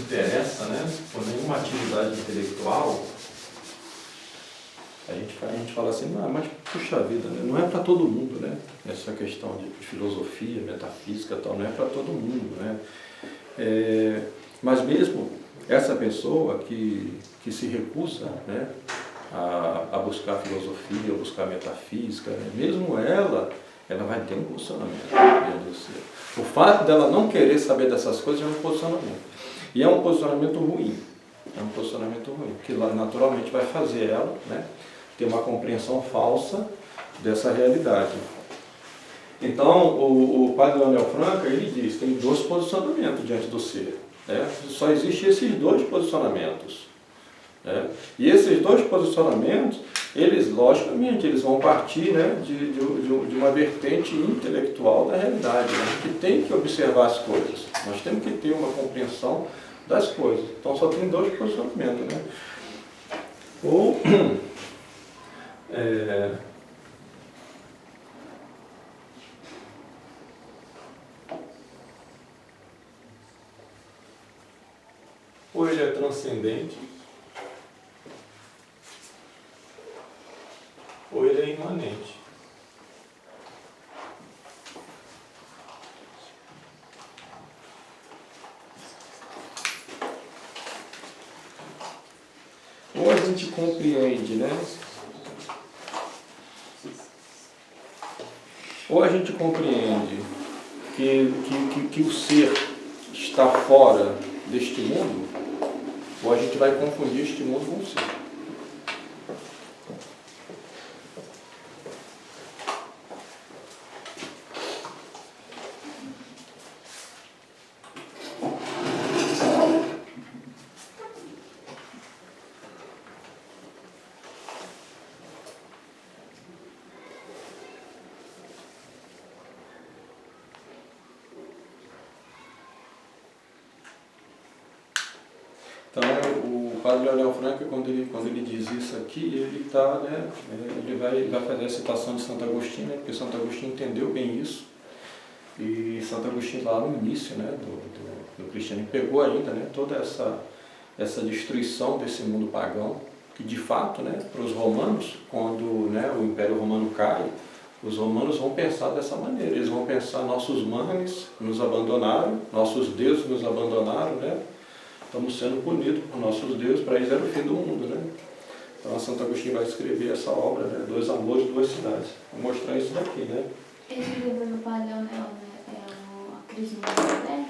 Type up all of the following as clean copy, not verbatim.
interessa, né, por nenhuma atividade intelectual, a gente fala assim, mas puxa vida, né? Não é para todo mundo, né? Essa questão de filosofia, metafísica e tal, não é para todo mundo, né? Mas mesmo essa pessoa que se recusa, né, a buscar filosofia, a buscar metafísica, né, mesmo ela vai ter um posicionamento dentro do ser. O fato dela não querer saber dessas coisas é um posicionamento. E é um posicionamento ruim. É um posicionamento ruim, que naturalmente vai fazer ela, né, ter uma compreensão falsa dessa realidade. Então, o padre Leonel Franca, ele diz, tem 2 posicionamentos diante do ser. Né? Só existem esses 2 posicionamentos. Né? E esses 2 posicionamentos, eles, logicamente, eles vão partir, né, de uma vertente intelectual da realidade, né, que tem que observar as coisas. Nós temos que ter uma compreensão das coisas. Então, só tem 2 posicionamentos. Né? Ou ele é transcendente, ou ele é imanente. Ou a gente compreende, né? Ou a gente compreende que o ser está fora deste mundo, ou a gente vai confundir este mundo com o ser. Então, o padre Leonel Franca, quando ele diz isso aqui, ele tá, né, ele vai fazer a citação de Santo Agostinho, né, porque Santo Agostinho entendeu bem isso. E Santo Agostinho, lá no início, né, do cristianismo, pegou ainda, né, toda essa destruição desse mundo pagão, que de fato, né, para os romanos, quando, né, o Império Romano cai, os romanos vão pensar dessa maneira. Eles vão pensar, nossos manes nos abandonaram, nossos deuses nos abandonaram, né? Estamos sendo punidos por nossos deuses, para eles era o fim do mundo, né? Então, Santo Agostinho vai escrever essa obra, né? 2 amores, 2 cidades. Vou mostrar isso daqui, né? Esse livro do Padre Leonel, né, é a Crise Moderna?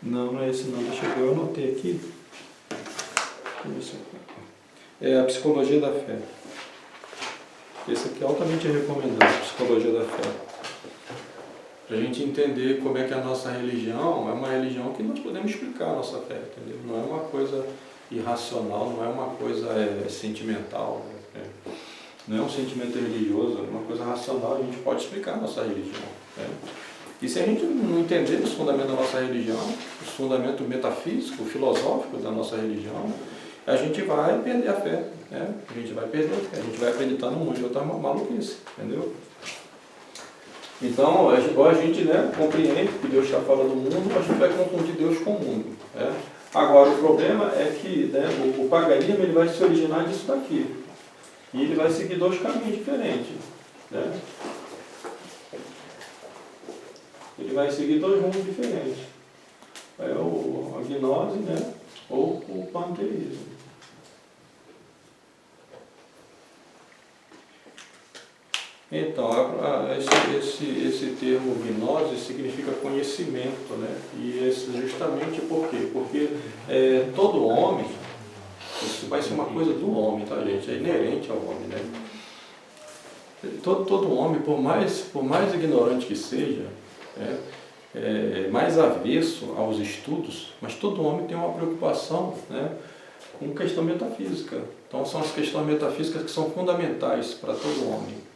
Não, não é esse não. Deixa eu ver, eu anotei aqui. É a Psicologia da Fé. Esse aqui é altamente recomendado, Psicologia da Fé. Para a gente entender como é que a nossa religião é uma religião que nós podemos explicar a nossa fé, entendeu? Não é uma coisa irracional, não é uma coisa sentimental, né? Não é um sentimento religioso, é uma coisa racional, a gente pode explicar a nossa religião. Né? E se a gente não entender os fundamentos da nossa religião, os fundamentos metafísicos, filosóficos da nossa religião, a gente vai perder a fé, né? A gente vai perder a fé, a gente vai acreditar num monte de outra maluquice, entendeu? Então, ou a gente, né, compreende que Deus está fora do mundo, a gente vai confundir Deus com o mundo. Né? Agora, o problema é que, né, o paganismo ele vai se originar disso daqui. E ele vai seguir 2 caminhos diferentes. Né? Ele vai seguir 2 rumos diferentes. É a gnose, né, ou o panteísmo. Então, esse termo gnose significa conhecimento, né? E justamente por quê? Porque todo homem, isso vai ser uma coisa do homem, tá, gente? É inerente ao homem, né? Todo homem, por mais ignorante que seja, mais avesso aos estudos, mas todo homem tem uma preocupação, né, com questão metafísica. Então, são as questões metafísicas que são fundamentais para todo homem.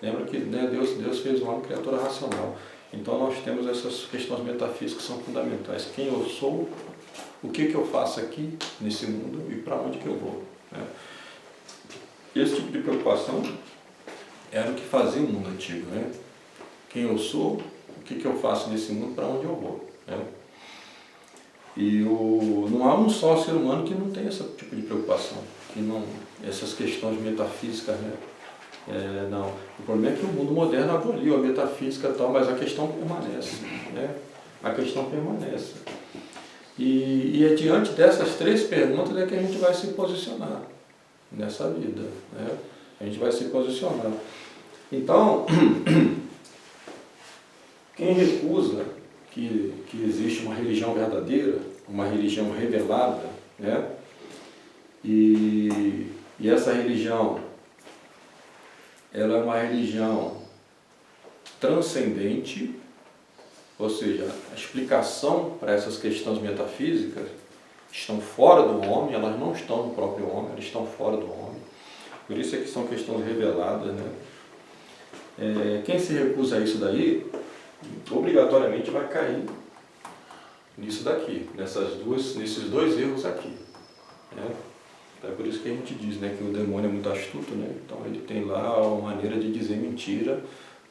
Lembra que, né, Deus fez o homem criatura racional. Então nós temos essas questões metafísicas que são fundamentais. Quem eu sou, o que eu faço aqui nesse mundo e para onde que eu vou. Né? Esse tipo de preocupação era o que fazia o mundo antigo. Né? Quem eu sou, o que eu faço nesse mundo, para onde eu vou. Né? não há um só ser humano que não tenha esse tipo de preocupação, que não, essas questões metafísicas, né? Não. O problema é que o mundo moderno aboliu a metafísica e tal, mas a questão permanece, né? A questão permanece. E é diante dessas três perguntas é que a gente vai se posicionar nessa vida, né? A gente vai se posicionar. Então, quem recusa que existe uma religião verdadeira, uma religião revelada, né? E essa religião, ela é uma religião transcendente, ou seja, a explicação para essas questões metafísicas estão fora do homem, elas não estão no próprio homem, elas estão fora do homem. Por isso é que são questões reveladas, né? Quem se recusa a isso daí, obrigatoriamente vai cair nisso daqui, nesses dois erros aqui, né? É por isso que a gente diz, né, que o demônio é muito astuto, né? Então ele tem lá uma maneira de dizer mentira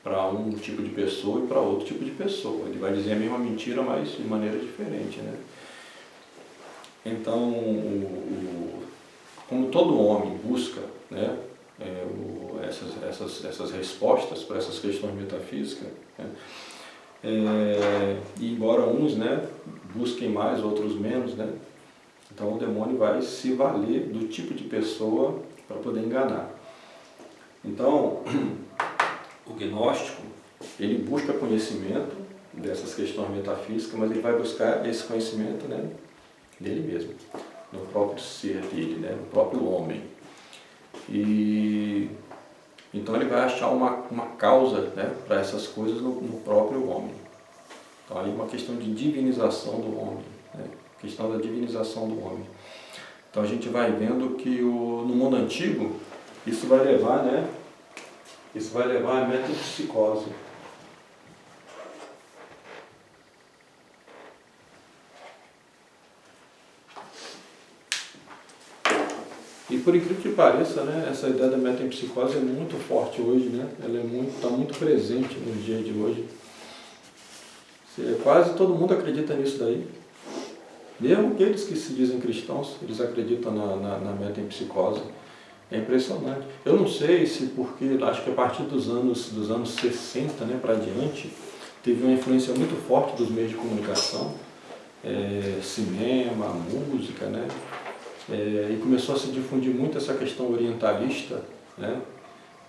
para um tipo de pessoa e para outro tipo de pessoa. Ele vai dizer a mesma mentira, mas de maneira diferente, né? Então, como todo homem busca, né, essas respostas para essas questões metafísicas, né, e embora uns, né, busquem mais, outros menos, né, então o demônio vai se valer do tipo de pessoa para poder enganar. Então, o gnóstico, ele busca conhecimento dessas questões metafísicas, mas ele vai buscar esse conhecimento, né, dele mesmo, no próprio ser dele, né, no próprio homem. E então ele vai achar uma causa, né, para essas coisas no próprio homem. Então aí uma questão de divinização do homem, né, questão da divinização do homem. Então a gente vai vendo que no mundo antigo isso vai levar, né, isso vai levar à metempsicose. E por incrível que pareça, né, essa ideia da metempsicose é muito forte hoje, né? Ela está muito presente nos dias de hoje. Quase todo mundo acredita nisso daí. Mesmo aqueles que se dizem cristãos, eles acreditam na metempsicose. É impressionante. Eu não sei se porque, acho que a partir dos anos 60, né, para diante, teve uma influência muito forte dos meios de comunicação, cinema, música, né? E começou a se difundir muito essa questão orientalista, né?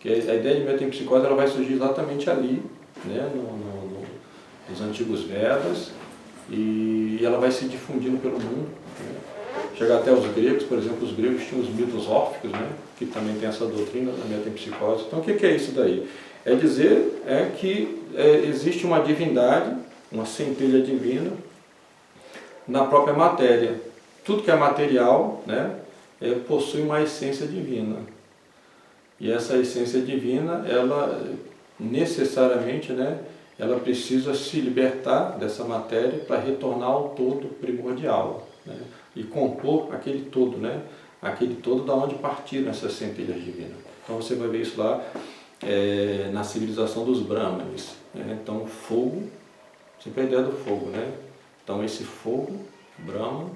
Que a ideia de metempsicose ela vai surgir exatamente ali, né? Nos antigos Vedas, e ela vai se difundindo pelo mundo, né? Chega até os gregos, por exemplo, os gregos tinham os mitos órficos, né? Que também tem essa doutrina da metempsicose. Então o que é isso daí? É dizer que existe uma divindade, uma centelha divina na própria matéria. Tudo que é material, né, possui uma essência divina. E essa essência divina, ela necessariamente, né, ela precisa se libertar dessa matéria para retornar ao todo primordial, né, e compor aquele todo, né, aquele todo da onde partiram essas centelhas divinas. Então você vai ver isso lá na civilização dos Brahmanes, né? Então fogo, sempre a ideia do fogo, né? Então esse fogo, Brahman,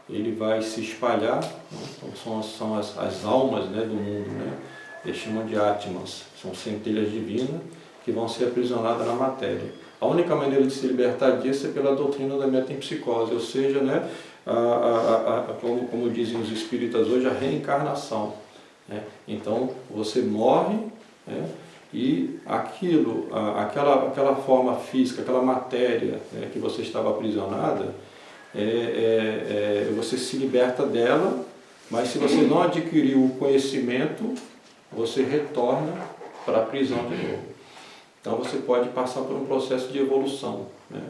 ele vai se espalhar, né? Então são as almas, né, do mundo, né? Eles chamam de Atmas, são centelhas divinas que vão ser aprisionadas na matéria. A única maneira de se libertar disso é pela doutrina da metempsicose, ou seja, né, como dizem os espíritas hoje, a reencarnação, né? Então você morre, né, e aquela forma física, aquela matéria, né, que você estava aprisionada, você se liberta dela, mas se você não adquiriu o conhecimento, você retorna para a prisão de novo. Então você pode passar por um processo de evolução, né?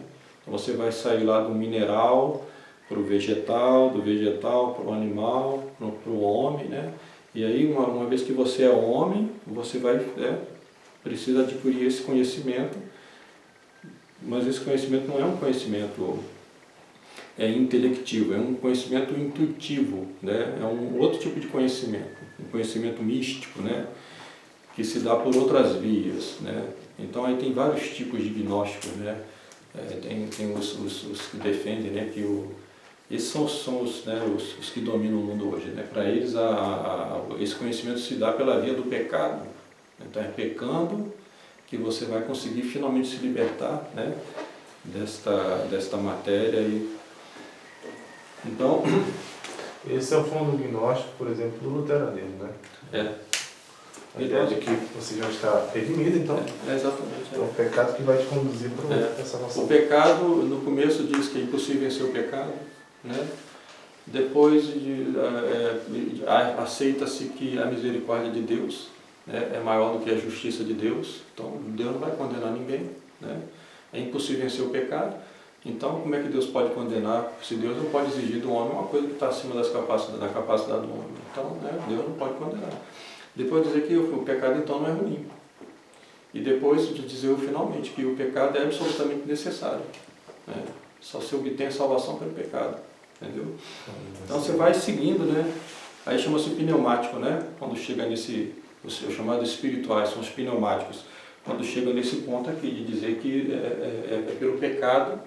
Então você vai sair lá do mineral para o vegetal, do vegetal para o animal, para o homem, né? E aí uma vez que você é homem, você vai, precisa adquirir esse conhecimento, mas esse conhecimento não é um conhecimento intelectivo, é um conhecimento intuitivo, né? É um outro tipo de conhecimento, um conhecimento místico, né? Que se dá por outras vias, né? Então aí tem vários tipos de gnósticos, né? Tem os que defendem, né, que Esses são os, né, os que dominam o mundo hoje, né? Para eles, esse conhecimento se dá pela via do pecado. Então é pecando que você vai conseguir finalmente se libertar, né, desta matéria. Então, esse é o fundo gnóstico, por exemplo, do luteranismo, né? A ideia de que você já está redimido, então. Exatamente. É o pecado que vai te conduzir para essa nossa. O pecado, no começo, diz que é impossível vencer o pecado, né? Depois aceita-se que a misericórdia de Deus, né, é maior do que a justiça de Deus. Então, Deus não vai condenar ninguém, né? É impossível vencer o pecado. Então, como é que Deus pode condenar, se Deus não pode exigir do homem uma coisa que está acima da capacidade do homem? Então, né, Deus não pode condenar. Depois dizer que o pecado então não é ruim. E depois de dizer finalmente que o pecado é absolutamente necessário, né? Só se obtém a salvação pelo pecado, entendeu? Então você vai seguindo, né? Aí chama-se pneumático, né? Quando chega nesse, os chamados espirituais, são os pneumáticos. Quando chega nesse ponto aqui de dizer que é pelo pecado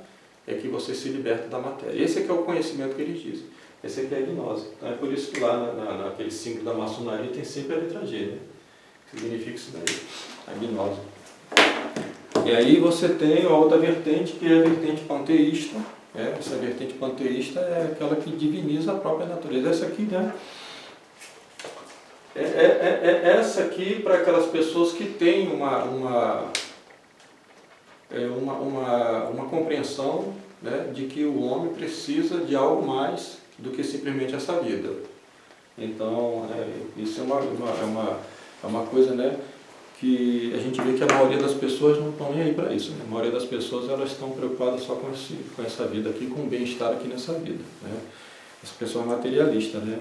é que você se liberta da matéria. Esse aqui é o conhecimento que eles dizem. Esse aqui é a gnose. Então é por isso que lá naquele símbolo da maçonaria tem sempre a letra G, né? Que significa isso daí, a gnose. E aí você tem a outra vertente, que é a vertente panteísta. Essa vertente panteísta é aquela que diviniza a própria natureza. Essa aqui, né? Essa aqui para aquelas pessoas que têm uma compreensão, né, de que o homem precisa de algo mais do que simplesmente essa vida. Então, isso é uma coisa, né, que a gente vê que a maioria das pessoas não estão nem aí para isso, né? A maioria das pessoas elas estão preocupadas só com essa vida aqui, com o bem-estar aqui nessa vida, né? As pessoas materialistas, né?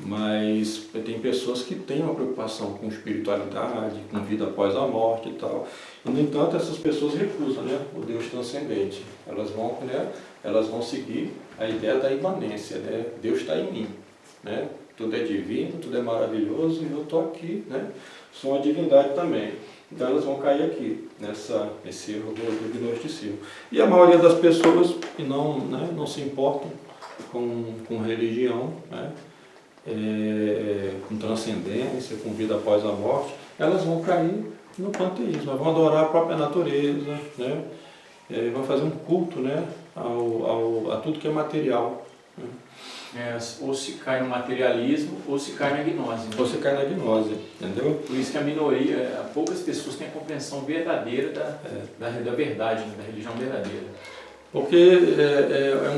Mas tem pessoas que têm uma preocupação com espiritualidade, com vida após a morte e tal. E, no entanto, essas pessoas recusam, né, o Deus transcendente. Elas vão seguir a ideia da imanência, né? Deus está em mim, né? Tudo é divino, tudo é maravilhoso e eu estou aqui, né? Sou uma divindade também. Então elas vão cair aqui, nesse erro do gnosticismo. E a maioria das pessoas que não se importam com religião, né? Com transcendência, com vida após a morte, elas vão cair no panteísmo, vão adorar a própria natureza, né? Vão fazer um culto, né, a tudo que é material, né? Ou se cai no materialismo, ou se cai na gnose. Né? Ou se cai na gnose, entendeu? Por isso que a minoria, poucas pessoas têm a compreensão verdadeira da verdade, né, da religião verdadeira. Porque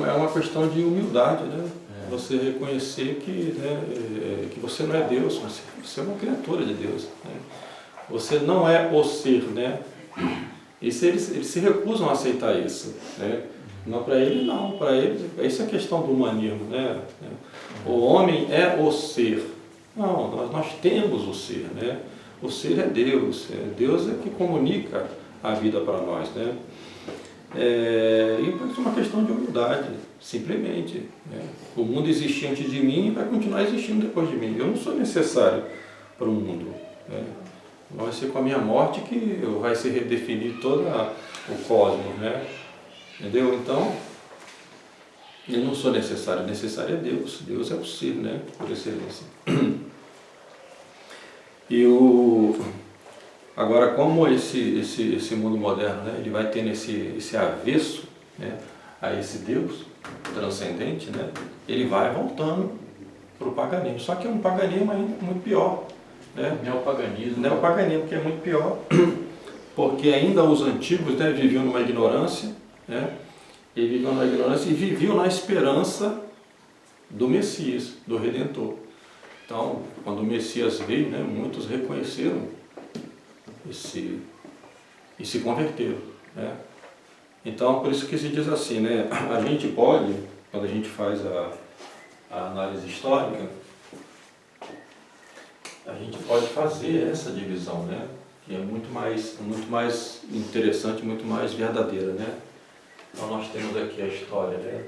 é uma questão de humildade, né? Você reconhecer que você não é Deus, você é uma criatura de Deus, né? Você não é o ser, né? Isso eles se recusam a aceitar isso, né? Não, para ele não, para eles, isso é questão do humanismo, né? O homem é o ser. Não, nós temos o ser, né? O ser é Deus, Deus é que comunica a vida para nós, né? E isso é uma questão de humildade, simplesmente, né? O mundo existia antes de mim e vai continuar existindo depois de mim. Eu não sou necessário para o mundo, né? Vai ser com a minha morte que vai se redefinir todo o cosmos, né? Entendeu? Então, eu não sou necessário, necessário é Deus. Deus é o ser, né? Por excelência. Agora, como esse mundo moderno, né, ele vai tendo esse avesso, né, a esse Deus transcendente, né, ele vai voltando para o paganismo. Só que é um paganismo ainda muito pior, né? Neopaganismo, que é muito pior, porque ainda os antigos, né, viviam numa ignorância, né, e viviam na esperança do Messias, do Redentor. Então, quando o Messias veio, né, muitos reconheceram e se converteram, né? Então, por isso que se diz assim, né, a gente pode, quando a gente faz a análise histórica, a gente pode fazer essa divisão, né, que é muito mais interessante, muito mais verdadeira, né? Então nós temos aqui a história, né?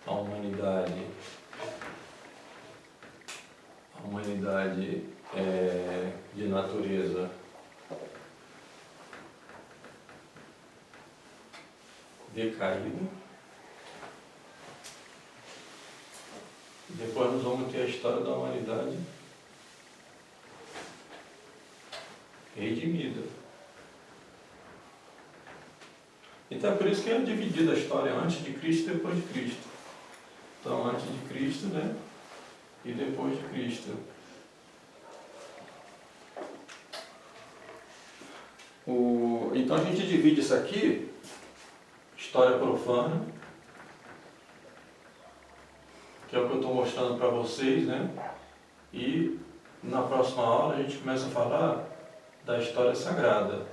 A humanidade de natureza decaída. E depois nós vamos ter a história da humanidade redimida. Então é por isso que é dividida a história antes de Cristo e depois de Cristo. Então antes de Cristo, né? E depois de Cristo. Então a gente divide isso aqui, história profana, que é o que eu estou mostrando para vocês, né? E na próxima aula a gente começa a falar da história sagrada.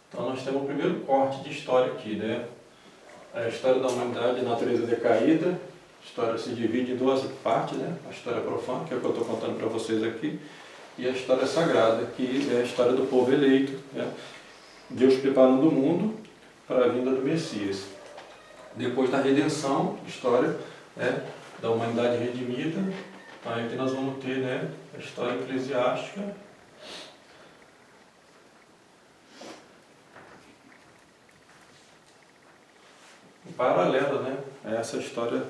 Então nós temos o primeiro corte de história aqui, né? A história da humanidade e natureza decaída. A história se divide em duas partes, né? A história profana, que é o que eu estou contando para vocês aqui, e a história sagrada, que é a história do povo eleito, né? Deus preparando o mundo para a vinda do Messias. Depois da redenção, história, né, da humanidade redimida, aí que nós vamos ter, né, a história eclesiástica. Paralela, né, a essa história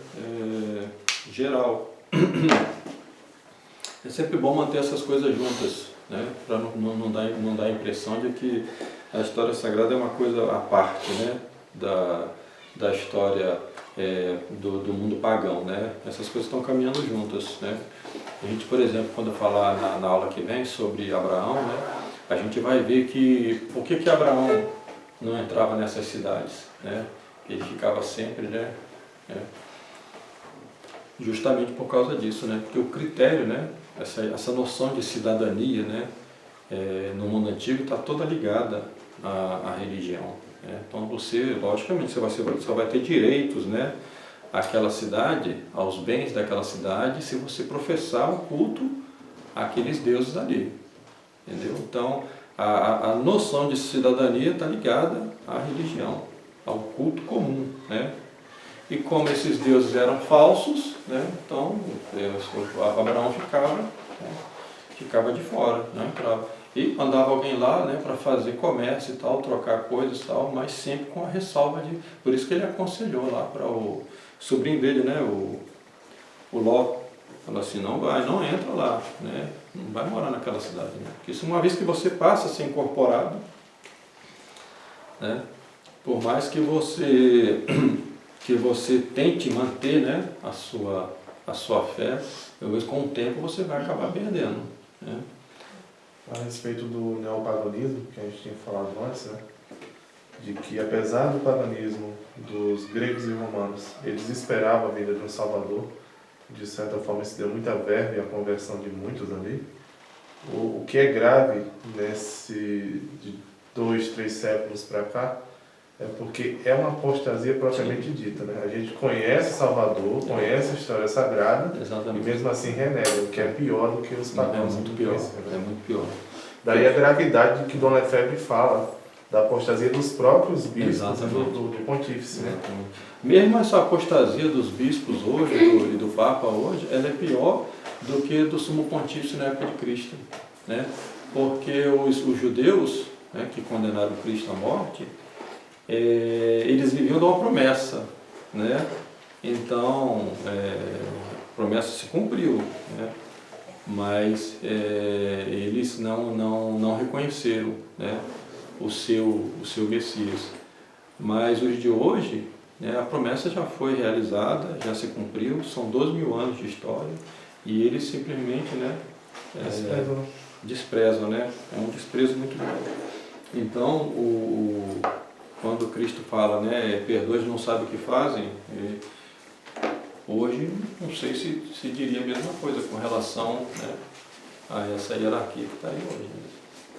geral. É sempre bom manter essas coisas juntas, né, para não dar a impressão de que a história sagrada é uma coisa à parte, né, da história do mundo pagão, né? Essas coisas estão caminhando juntas, né? A gente, por exemplo, quando falar na aula que vem sobre Abraão, né, a gente vai ver que por que Abraão não entrava nessas cidades, né? Ele ficava sempre, né? Justamente por causa disso, né? Porque o critério, né? Essa noção de cidadania, né? No mundo antigo está toda ligada à religião. Então você, logicamente, você vai ter direitos, né, àquela cidade, aos bens daquela cidade, se você professar o culto àqueles deuses ali. Entendeu? Então a noção de cidadania está ligada à religião, ao culto comum, né? E como esses deuses eram falsos, né, então Abraão ficava de fora, não entrava. E mandava alguém lá, né, para fazer comércio e tal, trocar coisas e tal, mas sempre com a ressalva de... Por isso que ele aconselhou lá para o sobrinho dele, né, o Ló, falou assim, não entra lá, né, não vai morar naquela cidade, né, porque isso, uma vez que você passa a ser incorporado, né, por mais que você tente manter, né, a sua fé, talvez com o tempo você vai acabar perdendo, né. A respeito do neopaganismo, que a gente tinha falado antes, né? De que apesar do paganismo dos gregos e romanos, eles esperavam a vinda de um Salvador, de certa forma isso deu muita verve à conversão de muitos ali. O que é grave de 2, 3 séculos para cá, é porque é uma apostasia propriamente dita, né? A gente conhece Salvador, conhece a história sagrada, exatamente, e mesmo assim renega, o que é pior do que os pagãos. É muito pior, né? É muito pior. Daí a gravidade que Dom Lefebvre fala, da apostasia dos próprios bispos do pontífice, né? Mesmo essa apostasia dos bispos hoje e do Papa hoje, ela é pior do que do sumo pontífice na época de Cristo, né? Porque os judeus, né, que condenaram Cristo à morte, eles viviam de uma promessa, né? Então, a promessa se cumpriu, né? Mas eles não reconheceram, né, o seu Messias. Mas os de hoje, né, a promessa já foi realizada, já se cumpriu, são 12.000 anos de história, e eles simplesmente, né, desprezam, né? É um desprezo muito grande. Então, quando Cristo fala, né, perdoe, não sabem o que fazem, hoje não sei se diria a mesma coisa com relação, né, a essa hierarquia que está aí hoje. Né?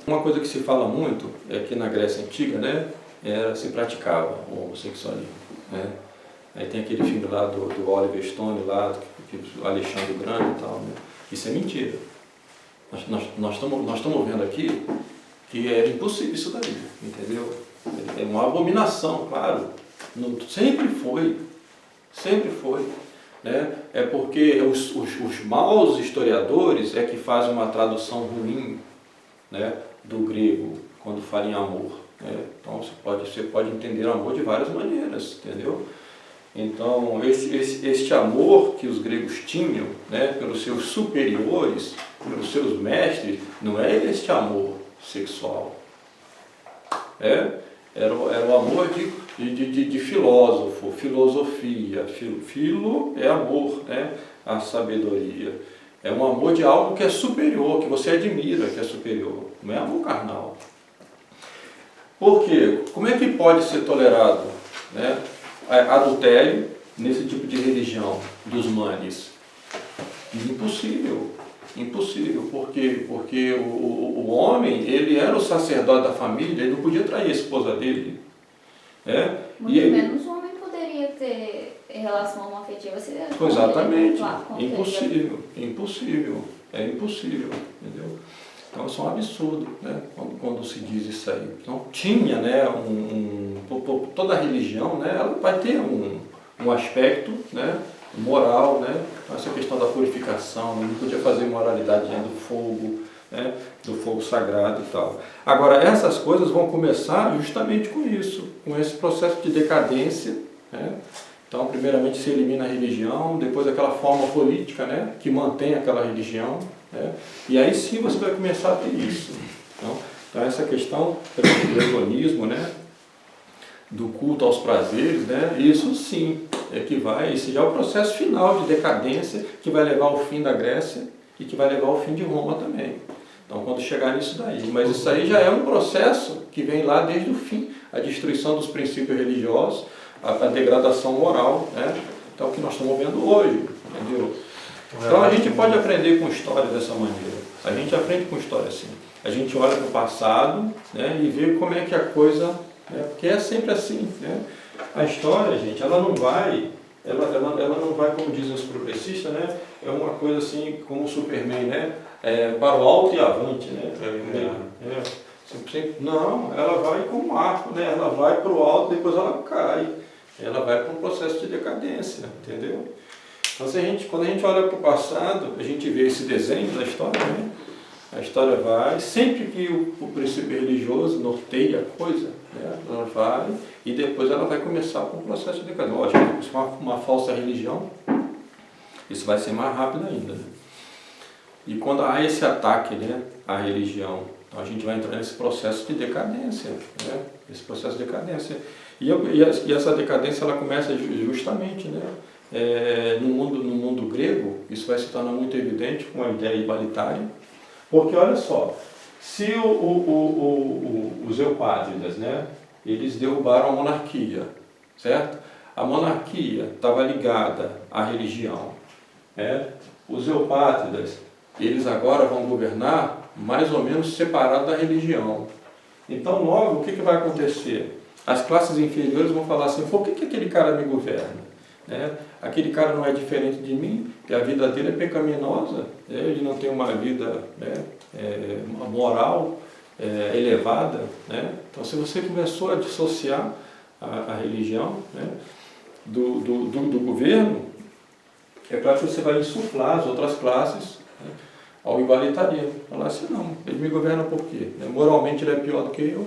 Uma coisa que se fala muito é que na Grécia Antiga, né, se praticava o homossexualismo. Né? Aí tem aquele filme lá do Oliver Stone, lá, o Alexandre o Grande e tal. Né? Isso é mentira. Nós estamos vendo aqui que era impossível isso daí, entendeu? É uma abominação, claro. Sempre foi. Né? É porque os maus historiadores é que fazem uma tradução ruim, né, do grego, quando fala em amor. né? Então você pode entender amor de várias maneiras, entendeu? Então, este amor que os gregos tinham, né, pelos seus superiores, pelos seus mestres, não é este amor sexual. Era o amor de filósofo, filosofia. Filo é amor, né, a sabedoria. É um amor de algo que é superior, que você admira que é superior. Não é amor carnal. Por quê? Como é que pode ser tolerado, né, adultério nesse tipo de religião dos manes? Impossível, impossível, porque o homem, ele era o sacerdote da família, ele não podia trair a esposa dele. Muito menos o homem poderia ter relação homoafetiva. Exatamente, impossível, impossível, é impossível, entendeu? Então isso é um absurdo, né, quando se diz isso aí. Então tinha, né, toda religião, né, ela vai ter um aspecto, né, moral, né, essa questão da purificação, não podia fazer imoralidade diante do fogo, né, do fogo sagrado e tal. Agora essas coisas vão começar justamente com isso, com esse processo de decadência, né? Então primeiramente se elimina a religião, depois aquela forma política, né, que mantém aquela religião, né? E aí sim você vai começar a ter isso. Então essa questão do hedonismo, né, do culto aos prazeres, né, isso sim esse já é o processo final de decadência que vai levar ao fim da Grécia e que vai levar ao fim de Roma também. Então quando chegar nisso daí, mas isso aí já é um processo que vem lá desde o fim, a destruição dos princípios religiosos, a degradação moral, né? Então o que nós estamos vendo hoje, entendeu? Então a gente pode aprender com história dessa maneira. A gente aprende com história assim. A gente olha para o passado, né, e vê como é que a coisa, né, porque é sempre assim, né? A história, gente, ela não vai, como dizem os progressistas, né? É uma coisa assim como o Superman, né? Para o alto e avante, né? Não, ela vai com um arco, né? Ela vai para o alto, depois ela cai. Ela vai para um processo de decadência, entendeu? Então, quando a gente olha para o passado, a gente vê esse desenho da história, né? A história vai, sempre que o princípio religioso norteia a coisa, né? Ela vai, e depois ela vai começar com um processo de decadência. Lógico, se for uma falsa religião, isso vai ser mais rápido ainda, né? E quando há esse ataque, né, à religião, então a gente vai entrar nesse processo de decadência, né? Esse processo de decadência. E essa decadência ela começa justamente, né, no mundo grego. Isso vai se tornar muito evidente com a ideia igualitária, porque olha só, se os eupátridas, né, eles derrubaram a monarquia, certo? A monarquia estava ligada à religião, né? Os eupátridas, eles agora vão governar mais ou menos separado da religião. Então logo o que vai acontecer? As classes inferiores vão falar assim: por que aquele cara me governa? Né? Aquele cara não é diferente de mim, e a vida dele é pecaminosa, né? Ele não tem uma vida, né, moral elevada. Né? Então se você começou a dissociar a religião, né, do governo, é claro que você vai insuflar as outras classes, né, ao igualitarismo. Falar assim: não, ele me governa por quê? Moralmente ele é pior do que eu.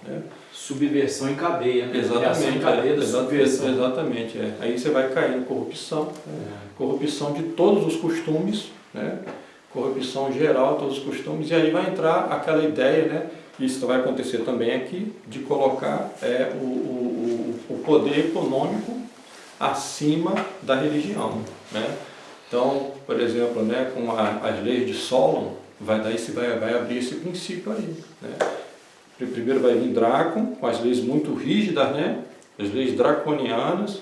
Né? Subversão em cadeia, né? Exatamente, em cadeia da subversão. Exatamente. Aí você vai cair em corrupção, corrupção de todos os costumes, né? Corrupção geral de todos os costumes, e aí vai entrar aquela ideia, né? Isso vai acontecer também aqui, de colocar o poder econômico acima da religião, né? Então, por exemplo, né, com as leis de Solon, vai abrir esse princípio aí, né? Primeiro vai vir Drácon, com as leis muito rígidas, né? As leis draconianas,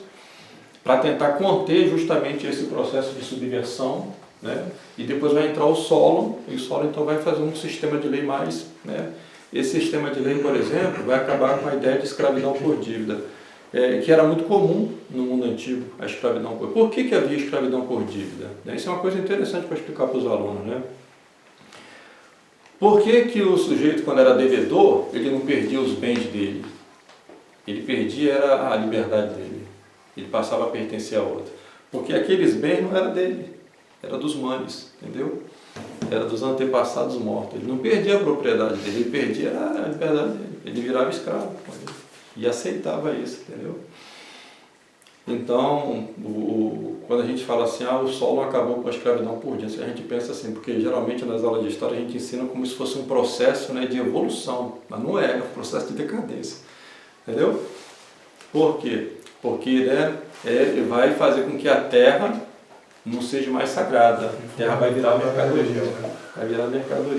para tentar conter justamente esse processo de subversão, né? E depois vai entrar o Solon, e o Solon então vai fazer um sistema de lei mais, né? Esse sistema de lei, por exemplo, vai acabar com a ideia de escravidão por dívida, que era muito comum no mundo antigo, a escravidão por dívida. Por que havia escravidão por dívida? Isso é uma coisa interessante para explicar para os alunos, né? Por que o sujeito, quando era devedor, ele não perdia os bens dele? Ele perdia era a liberdade dele. Ele passava a pertencer a outro. Porque aqueles bens não eram dele, era dos manes, entendeu? era dos antepassados mortos. Ele não perdia a propriedade dele, ele perdia a liberdade dele. Ele virava escravo e aceitava isso, entendeu? Então, quando a gente fala assim, o sol não acabou com a escravidão por dia, a gente pensa assim, porque geralmente nas aulas de história a gente ensina como se fosse um processo, né, de evolução, mas não é um processo de decadência, entendeu? Por quê? Porque, né, vai fazer com que a terra não seja mais sagrada, a terra vai virar mercadoria,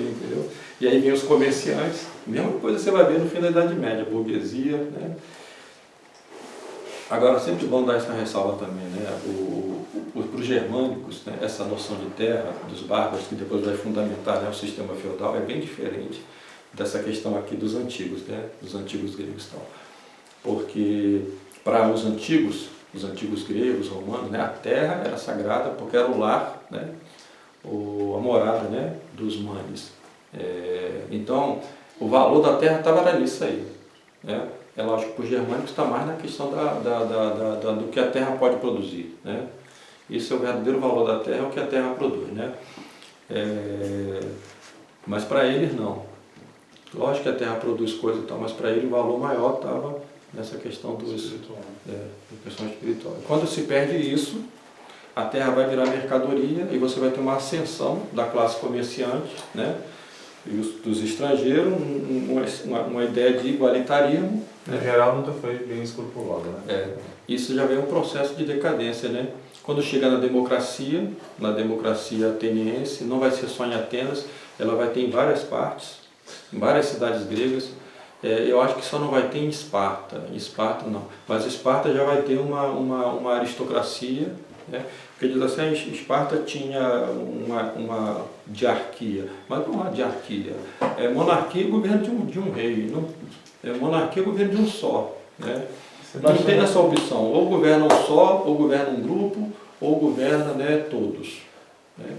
entendeu? E aí vem os comerciantes, mesma coisa você vai ver no fim da Idade Média, a burguesia, né? Agora, sempre bom dar essa ressalva também, né? Para os germânicos, né? Essa noção de terra, dos bárbaros, que depois vai fundamentar, né, o sistema feudal, é bem diferente dessa questão aqui dos antigos, né? Dos antigos gregos e tal. Porque para os antigos gregos, romanos, né, a terra era sagrada porque era o lar, né? A morada, né, dos manes. Então, o valor da terra estava nisso aí, né? É lógico que para os germânicos está mais na questão do que a terra pode produzir, né? Isso é o verdadeiro valor da terra, é o que a terra produz, né? Mas para eles não. Lógico que a terra produz coisa e tal, mas para ele o valor maior estava nessa questão da questão espiritual. Quando se perde isso, a terra vai virar mercadoria e você vai ter uma ascensão da classe comerciante, né? E dos estrangeiros, uma ideia de igualitarismo. Em geral, nunca foi bem escrupulosa, né? Isso já vem um processo de decadência, né? Quando chega na democracia ateniense, não vai ser só em Atenas, ela vai ter em várias partes, em várias cidades gregas. Eu acho que só não vai ter em Esparta não, mas Esparta já vai ter uma aristocracia, né? Porque diz assim, Esparta tinha uma diarquia, mas não é diarquia, monarquia e governo de um rei, não, monarquia e governo de um só, né? Não tem essa opção, ou governa um só, ou governa um grupo, ou governa, né, todos, né?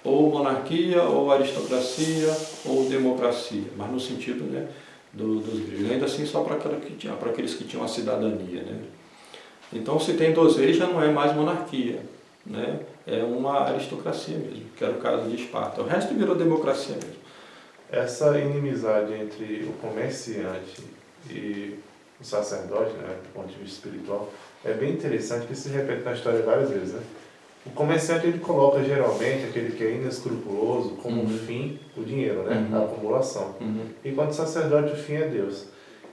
Ou monarquia, ou aristocracia, ou democracia, mas no sentido, né, dos gregos, ainda assim só para aqueles que tinham a cidadania, né? Então, se tem 2 reis, já não é mais monarquia, né? É uma aristocracia mesmo, que era o caso de Esparta. O resto virou democracia mesmo. Essa inimizade entre o comerciante e o sacerdote, né, do ponto de vista espiritual, é bem interessante, que se repete na história várias vezes, né? O comerciante, ele coloca geralmente aquele que é inescrupuloso como fim o dinheiro, né? A acumulação. Enquanto o sacerdote, o fim é Deus.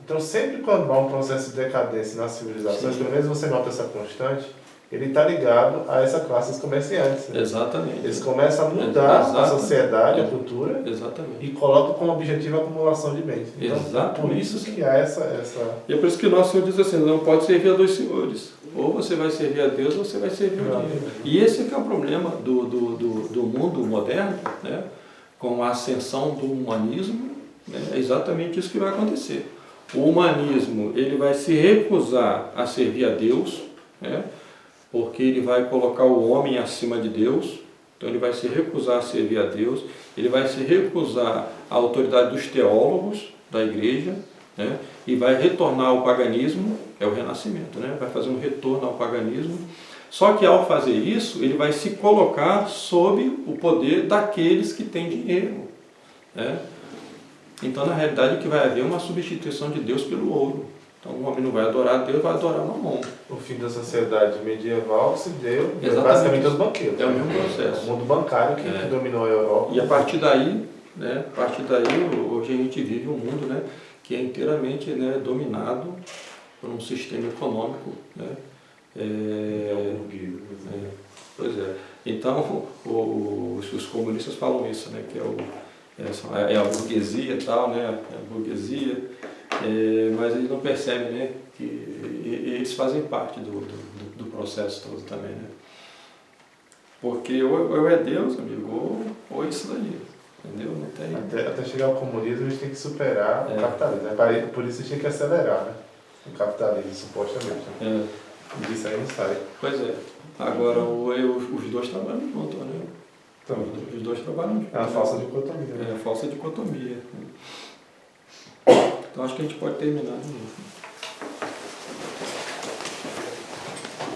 Então, sempre quando há um processo de decadência nas civilizações, pelo menos você nota essa constante, ele está ligado a essa classe dos comerciantes. Né? Exatamente. Eles começam a mudar a sociedade, a cultura, exatamente, e colocam como objetivo a acumulação de bens. Então, exatamente. Por isso que há essa... E é por isso que o nosso Senhor diz assim, não pode servir a 2 senhores. Ou você vai servir a Deus, ou você vai servir o dinheiro. E esse é que é o problema do mundo moderno, né? Com a ascensão do humanismo, né? É exatamente isso que vai acontecer. O humanismo, ele vai se recusar a servir a Deus, né? Porque ele vai colocar o homem acima de Deus, então ele vai se recusar a servir a Deus, ele vai se recusar à autoridade dos teólogos da igreja, né? E vai retornar ao paganismo, é o renascimento, né? Vai fazer um retorno ao paganismo, só que ao fazer isso, ele vai se colocar sob o poder daqueles que têm dinheiro, né? Então, na realidade, que vai haver uma substituição de Deus pelo ouro. Então, o homem não vai adorar a Deus, vai adorar Mamon. O fim da sociedade medieval se deu basicamente aos banqueiros. É o mesmo processo. O mundo bancário que dominou a Europa. E a partir daí, né, hoje a gente vive um mundo, né, que é inteiramente, né, dominado por um sistema econômico, né? Pois é. Então, os comunistas falam isso, né, que é a burguesia e tal, né, a burguesia, mas eles não percebem, né, que eles fazem parte do processo todo também, né? Porque ou é Deus, amigo, ou é isso daí, entendeu? Não tem... Até chegar ao comunismo, a gente tem que superar o capitalismo, né? Por isso a gente tem que acelerar, né? O capitalismo, supostamente. Né? E disso aí não sai. Pois é. Agora, os 2 trabalham juntos, né? Então, os 2 trabalham juntos. É uma falsa dicotomia. Né? É a falsa dicotomia. Então, acho que a gente pode terminar.